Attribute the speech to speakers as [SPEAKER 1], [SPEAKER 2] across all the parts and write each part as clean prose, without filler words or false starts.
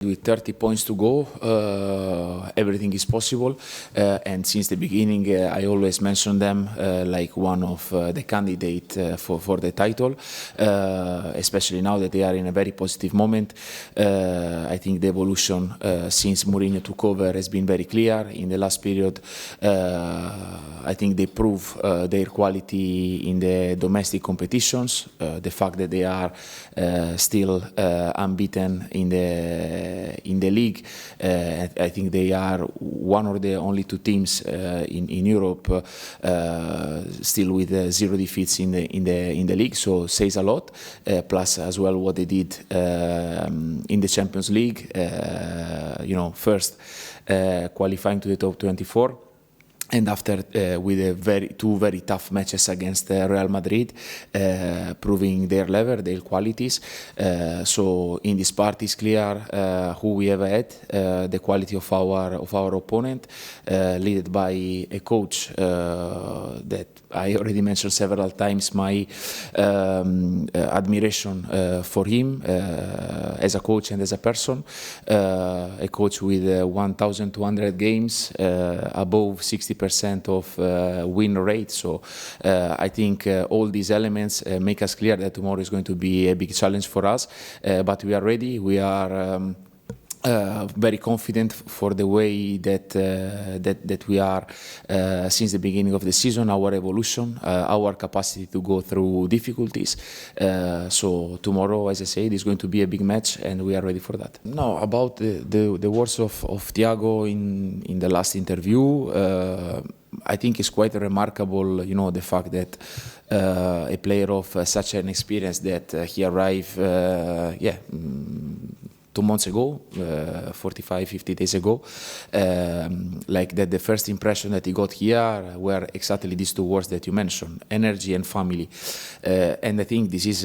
[SPEAKER 1] With 30 points to go, everything is possible, and since the beginning I always mention them like one of the candidate for the title, especially now that they are in a very positive moment. I think the evolution since Mourinho took over has been very clear. In the last period, I think they prove their quality in the domestic competitions, the fact that they are still unbeaten in the league. I think they are one of the only two teams in Europe still with 0 defeats in the league, so says a lot. Plus as well what they did in the Champions League, first qualifying to the top 24. And after with two very tough matches against Real Madrid, proving their level, their qualities. So in this part is clear who we have had, the quality of our opponent, led by a coach that I already mentioned several times. My admiration for him as a coach and as a person. A coach with 1,200 games, above 60% of win rate. So I think all these elements make us clear that tomorrow is going to be a big challenge for us, but we are ready. We are very confident for the way that we are since the beginning of the season, our evolution, our capacity to go through difficulties. So tomorrow, as I said, is going to be a big match, and we are ready for that. No, about the words of Thiago in the last interview, I think it's quite remarkable, the fact that a player of such an experience that he arrived, 2 months ago, 45, 50 days ago, like that the first impression that he got here were exactly these two words that you mentioned, energy and family. And I think this is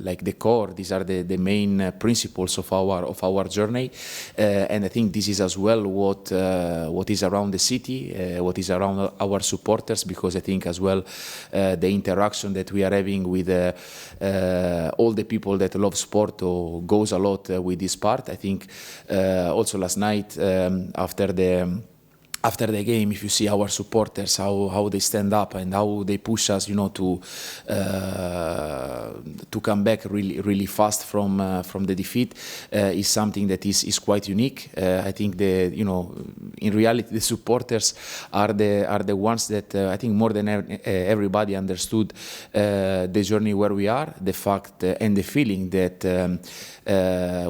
[SPEAKER 1] like the core, these are the main principles of our journey. And I think this is as well what is around the city, what is around our supporters, because I think as well the interaction that we are having with all the people that love sport goes a lot with this part. I think also last night after the game, if you see our supporters, how they stand up and how they push us, to come back really fast from the defeat, is something that is quite unique. I think in reality the supporters are the ones that I think more than everybody understood the journey where we are, the fact and the feeling that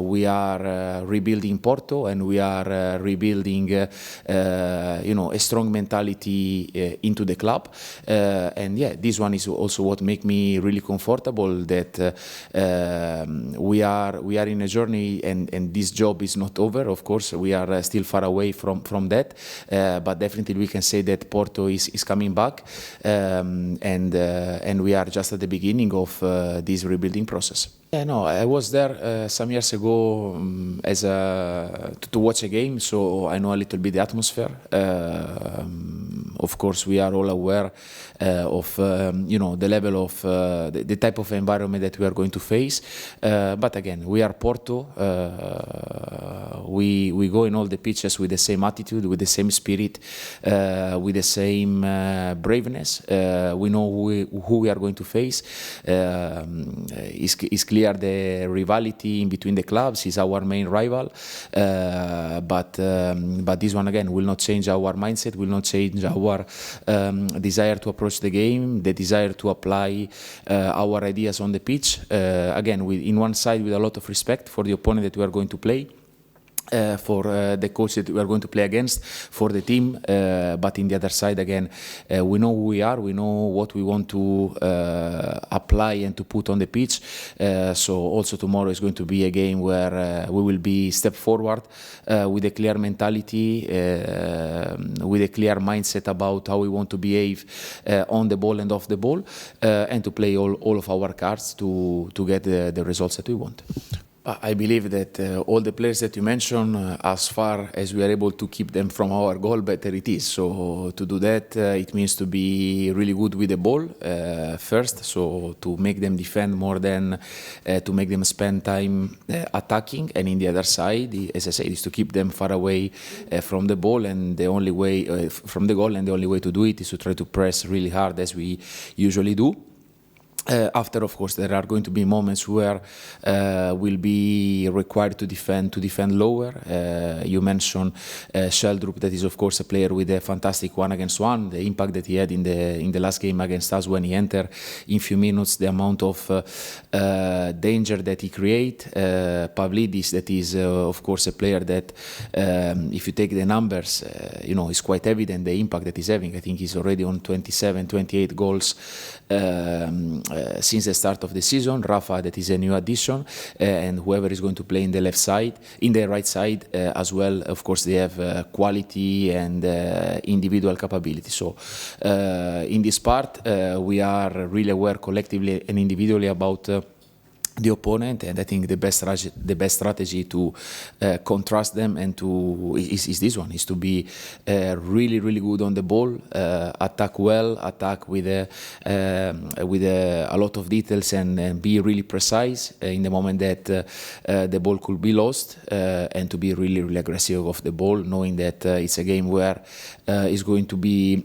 [SPEAKER 1] we are rebuilding Porto, and we are rebuilding a strong mentality into the club. And this one is also what makes me really comfortable, that we are in a journey, and this job is not over. Of course, we are still far away from that, but definitely we can say that Porto is coming back, and we are just at the beginning of this rebuilding process. I was there some years ago to watch a game, so I know a little bit the atmosphere. Of course, we are all aware of the level of the type of environment that we are going to face. But again, we are Porto. We go in all the pitches with the same attitude, with the same spirit, with the same braveness. We know who we are going to face. It's clear the rivalry in between the clubs is our main rival, but this one again will not change our mindset, will not change our desire to approach the game, the desire to apply our ideas on the pitch. Again, in one side with a lot of respect for the opponent that we are going to play, for the coach that we are going to play against, for the team, but in the other side again, we know who we are, we know what we want to apply and to put on the pitch. So also tomorrow is going to be a game where we will be step forward with a clear mentality, with a clear mindset about how we want to behave on the ball and off the ball, and to play all of our cards to get the results that we want. I believe that all the players that you mentioned, as far as we are able to keep them from our goal, better it is. So to do that, it means to be really good with the ball first, so to make them defend more than to make them spend time attacking. And in the other side, as I said, is to keep them far away from the ball, and the only way from the goal, and the only way to do it is to try to press really hard as we usually do. After, of course, there are going to be moments where we'll be required to defend lower. You mentioned Sheldrup, that is, of course, a player with a fantastic 1-against-1. The impact that he had in the last game against us when he entered in few minutes, the amount of danger that he create. Pavlidis, that is, of course, a player that, if you take the numbers, is quite evident the impact that he's having. I think he's already on 27, 28 goals since the start of the season. Rafa, that is a new addition, and whoever is going to play in the right side as well. Of course, they have quality and individual capability. So in this part, we are really aware collectively and individually about the opponent, and I think the best strategy to contrast them and is this one, is to be really, really good on the ball, attack well, attack with a lot of details, and be really precise in the moment that the ball could be lost, and to be really, really aggressive off the ball, knowing that it's a game where it's going to be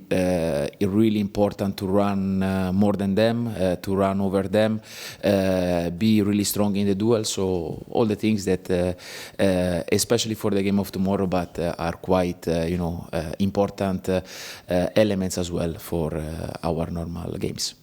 [SPEAKER 1] really important to run more than them, to run over them, be really strong in the duel. So all the things that, especially for the game of tomorrow, but are quite important elements as well for our normal games.